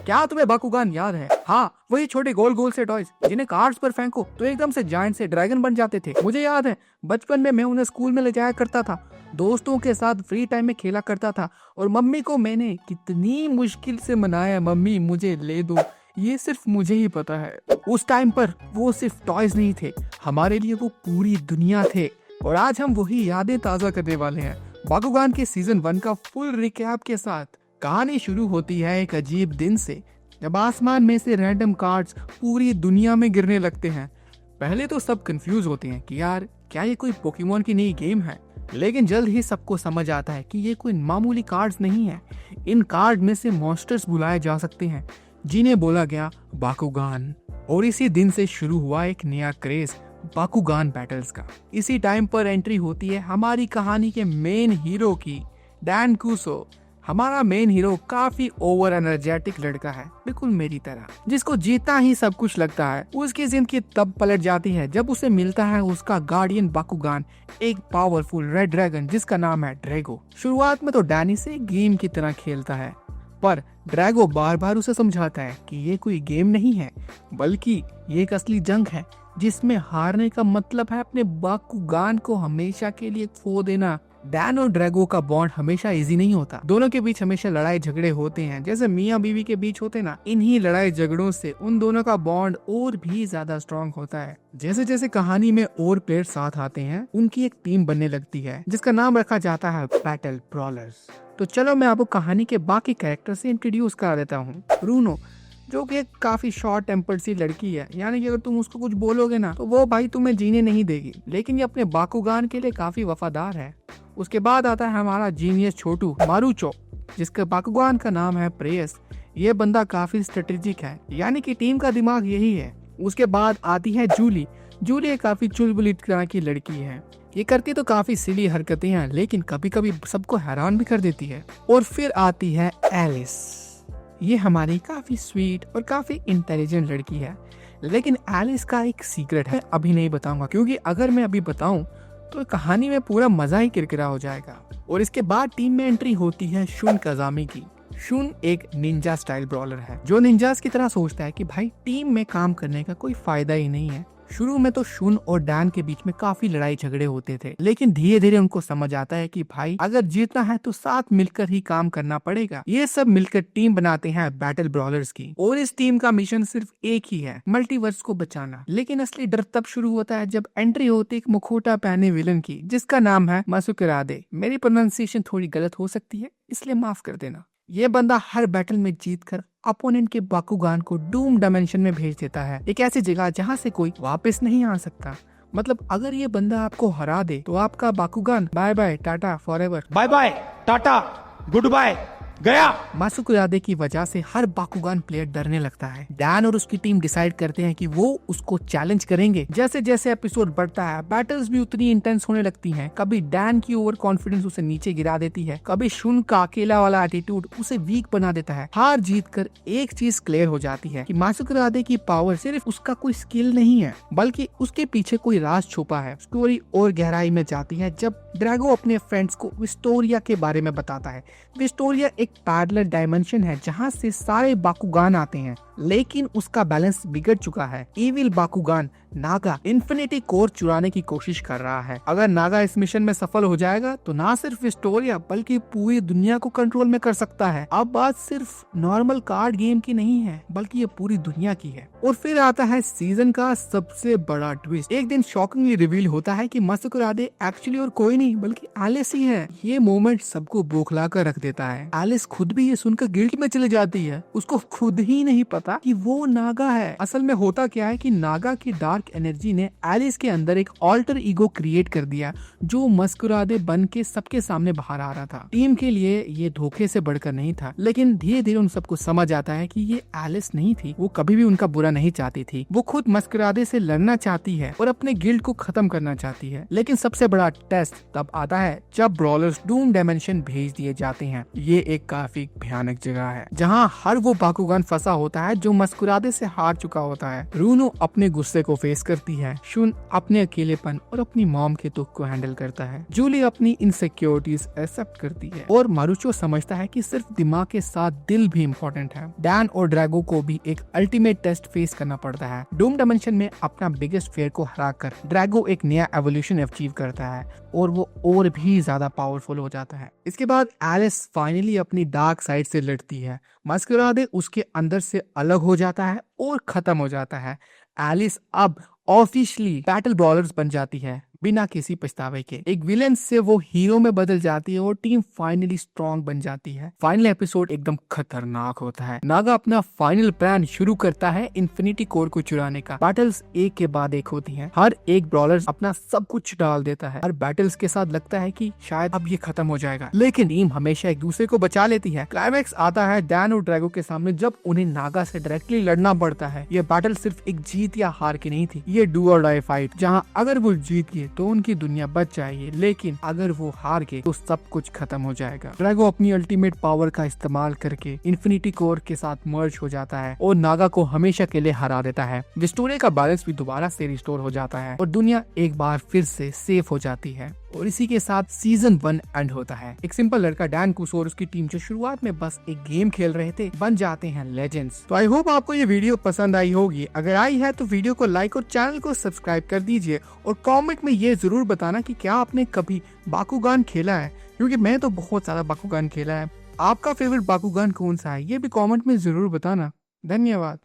क्या तुम्हें बाकुगान याद है? हाँ, वही छोटे गोल गोल से टॉयज जिन्हें कार्ड्स पर फेंको तो एकदम से जायंट से ड्रैगन बन जाते थे। मुझे याद है बचपन में मैं उन्हें स्कूल में ले जाया करता था, दोस्तों के साथ फ्री टाइम में खेला करता था और मम्मी को मैंने कितनी मुश्किल से मनाया, मम्मी मुझे ले दो, ये सिर्फ मुझे ही पता है। उस टाइम पर वो सिर्फ टॉयज नहीं थे, हमारे लिए वो पूरी दुनिया थे और आज हम वही यादें ताज़ा करने वाले हैं बाकुगान के सीजन 1 का फुल रिकैप के साथ। कहानी शुरू होती है एक अजीब दिन से जब आसमान में से रैंडम कार्ड्स पूरी दुनिया में गिरने लगते हैं। पहले तो सब कंफ्यूज होते हैं कि यार क्या ये कोई पोकेमोन की नई गेम है, लेकिन जल्द ही सबको समझ आता है कि ये कोई मामूली कार्ड्स नहीं है। इन कार्ड में से मॉन्स्टर्स बुलाए जा सकते हैं जिन्हें बोला गया बाकुगान। और इसी दिन से शुरू हुआ एक नया क्रेज बाकुगान बैटल्स का। इसी टाइम पर एंट्री होती है हमारी कहानी के मेन हीरो की, डैन कुसो। हमारा मेन हीरो काफी ओवर एनर्जेटिक लड़का है, बिल्कुल मेरी तरह, जिसको जीतना ही सब कुछ लगता है। उसकी जिंदगी तब पलट जाती है जब उसे मिलता है उसका गार्डियन बाकुगान, एक पावरफुल रेड ड्रैगन जिसका नाम है ड्रैगो। शुरुआत में तो डैनी से गेम की तरह खेलता है, पर ड्रैगो बार बार उसे समझाता है कि ये कोई गेम नहीं है बल्कि ये एक असली जंग है जिसमें हारने का मतलब है अपने बाकुगान को हमेशा के लिए खो देना। डैन और ड्रैगो का बॉन्ड हमेशा इजी नहीं होता, दोनों के बीच हमेशा लड़ाई झगड़े होते हैं जैसे मियाँ बीवी के बीच होते ना। इन्हीं लड़ाई झगड़ों से उन दोनों का बॉन्ड और भी ज्यादा स्ट्रॉन्ग होता है। जैसे जैसे कहानी में और प्लेयर साथ आते हैं उनकी एक टीम बनने लगती है जिसका नाम रखा जाता है बैटल ब्रॉलर्स। तो चलो मैं आपको कहानी के बाकी कैरेक्टर से इंट्रोड्यूस करा देता हूँ। ब्रूनो, जो कि एक काफी शॉर्ट टेम्पर्ड सी लड़की है, यानी कि अगर तुम उसको कुछ बोलोगे ना तो वो भाई तुम्हें जीने नहीं देगी, लेकिन ये अपने बाकुगान के लिए काफी वफादार है। उसके बाद आता है हमारा जीनियस छोटू मारूचो, जिसके बाकुगान का नाम है प्रेयस। ये बंदा काफी स्ट्रेटेजिक है, यानी कि टीम का दिमाग यही है। उसके बाद आती है जूली। जूली एक काफी चुलबुली तरह की लड़की है, ये करती तो काफी सिली हरकतें हैं लेकिन कभी कभी सबको हैरान भी कर देती है। और फिर आती है एलिस। ये हमारी काफी स्वीट और काफी इंटेलिजेंट लड़की है, लेकिन एलिस का एक सीक्रेट है, अभी नहीं बताऊंगा क्योंकि अगर मैं अभी बताऊं तो कहानी में पूरा मजा ही किरकिरा हो जाएगा। और इसके बाद टीम में एंट्री होती है शुन काजामी की। शुन एक निंजा स्टाइल ब्रॉलर है जो निंजास की तरह सोचता है कि भाई टीम में काम करने का कोई फायदा ही नहीं है। शुरू में तो शुन और डैन के बीच में काफी लड़ाई झगड़े होते थे, लेकिन धीरे धीरे उनको समझ आता है कि भाई अगर जीतना है तो साथ मिलकर ही काम करना पड़ेगा। ये सब मिलकर टीम बनाते हैं बैटल ब्रॉलर्स की और इस टीम का मिशन सिर्फ एक ही है, मल्टीवर्स को बचाना। लेकिन असली डर तब शुरू होता है जब एंट्री होती है एक मुखोटा पहने विलन की जिसका नाम है मासुकुरादे। मेरी प्रोनाउंसिएशन थोड़ी गलत हो सकती है, इसलिए माफ कर देना। ये बंदा हर बैटल में जीतकर अपोनेंट के बाकुगान को डूम डायमेंशन में भेज देता है, एक ऐसी जगह जहाँ से कोई वापस नहीं आ सकता। मतलब अगर ये बंदा आपको हरा दे तो आपका Bakugan bye bye tata forever, bye bye tata goodbye गया। मासुकुरादे की वजह से हर बाकुगान प्लेयर डरने लगता है। डैन और उसकी टीम डिसाइड करते हैं कि वो उसको चैलेंज करेंगे। जैसे जैसे एपिसोड बढ़ता है बैटल्स भी उतनी इंटेंस होने लगती हैं। कभी डैन की ओवर कॉन्फिडेंस उसे नीचे गिरा देती है, कभी शुन का अकेला वाला एटीट्यूड उसे वीक बना देता है। हार जीत कर एक चीज क्लियर हो जाती है कि मासुकुरादे की पावर सिर्फ उसका कोई स्किल नहीं है बल्कि उसके पीछे कोई राज छुपा है। स्टोरी और गहराई में जाती है जब ड्रैगो अपने फ्रेंड्स को विस्टोरिया के बारे में बताता है। विस्टोरिया एक पैरेलल डायमेंशन है जहां से सारे बाकुगान आते हैं, लेकिन उसका बैलेंस बिगड़ चुका है। इविल बाकुगान नागा इन्फिनिटी कोर चुराने की कोशिश कर रहा है। अगर नागा इस मिशन में सफल हो जाएगा तो ना सिर्फ विस्टोरिया बल्कि पूरी दुनिया को कंट्रोल में कर सकता है। अब बात सिर्फ नॉर्मल कार्ड गेम की नहीं है बल्कि ये पूरी दुनिया की है। और फिर आता है सीजन का सबसे बड़ा ट्विस्ट। एक दिन शॉकिंगली रिवील होता है कि मासुकुरादे एक्चुअली और कोई नहीं बल्कि एलिस ही है। ये मोमेंट सबको बौखला कर रख देता है। एलिस खुद भी ये सुनकर गिल्ट में चली जाती है, उसको खुद ही नहीं पता कि वो नागा है। असल में होता क्या है कि नागा की डार्क एनर्जी ने एलिस के अंदर एक ऑल्टर ईगो क्रिएट कर दिया जो मासुकुरादे बन के सबके सामने बाहर आ रहा था। टीम के लिए ये धोखे से बढ़कर नहीं था, लेकिन धीरे धीरे उन सबको समझ आता है कि ये एलिस नहीं थी, वो कभी भी उनका बुरा नहीं चाहती थी। वो खुद मासुकुरादे से लड़ना चाहती है और अपने गिल्ड को खत्म करना चाहती है। लेकिन सबसे बड़ा टेस्ट तब आता है जब ब्रॉलर्स डूम डायमेंशन भेज दिए जाते हैं। ये एक काफी भयानक जगह है जहाँ हर वो बाकुगान फंसा होता है है जो मुस्कुराते से हार चुका होता है। रूनो अपने गुस्से को फेस करती है। शुन अपने अकेलेपन और अपनी मॉम के दुख को हैंडल करता है। जूली अपनी इनसिक्योरिटीज एक्सेप्ट करती है और मारुचो समझता है कि सिर्फ दिमाग के साथ दिल भी इम्पोर्टेंट है। डैन और ड्रैगो को भी एक अल्टीमेट टेस्ट फेस करना पड़ता है। डूम डायमेंशन में अपना बिगेस्ट फेयर को हराकर ड्रैगो एक नया एवोल्यूशन अचीव करता है और वो और भी ज्यादा पावरफुल हो जाता है। इसके बाद एलिस फाइनली अपनी डार्क साइड से लड़ती है। मस्कुरादे उसके अंदर से अलग हो जाता है और खत्म हो जाता है। एलिस अब ऑफिशियली बैटल ब्रॉलर्स बन जाती है बिना किसी पछतावे के। एक विलेन से वो हीरो में बदल जाती है और टीम फाइनली स्ट्रॉन्ग बन जाती है। फाइनल एपिसोड एकदम खतरनाक होता है। नागा अपना फाइनल प्लान शुरू करता है इन्फिनिटी कोर को चुराने का। बैटल्स एक के बाद एक होती हैं। हर एक ब्रॉलर अपना सब कुछ डाल देता है। हर बैटल्स के साथ लगता है कि शायद अब ये खत्म हो जाएगा, लेकिन टीम हमेशा एक दूसरे को बचा लेती है। क्लाइमैक्स आता है डैन और ड्रैगो के सामने जब उन्हें नागा से डायरेक्टली लड़ना पड़ता है। ये बैटल सिर्फ एक जीत या हार की नहीं थी, ये डू और डाई फाइट, जहाँ अगर वो जीत गए तो उनकी दुनिया बच जाएगी, लेकिन अगर वो हार गए तो सब कुछ खत्म हो जाएगा। ड्रैगो अपनी अल्टीमेट पावर का इस्तेमाल करके इन्फिनिटी कोर के साथ मर्ज हो जाता है और नागा को हमेशा के लिए हरा देता है। विस्टोरिया का बैलेंस भी दोबारा से रिस्टोर हो जाता है और दुनिया एक बार फिर से सेफ हो जाती है। और इसी के साथ सीजन 1 एंड होता है। एक सिंपल लड़का डैन कुसो और उसकी टीम जो शुरुआत में बस एक गेम खेल रहे थे बन जाते हैं लेजेंड्स। तो आई होप आपको ये वीडियो पसंद आई होगी। अगर आई है तो वीडियो को लाइक और चैनल को सब्सक्राइब कर दीजिए और कमेंट में ये जरूर बताना कि क्या आपने कभी बाकुगान खेला है, क्योंकि मैं तो बहुत सारा बाकुगान खेला है। आपका फेवरेट बाकुगान कौन सा है ये भी कमेंट में जरूर बताना। धन्यवाद।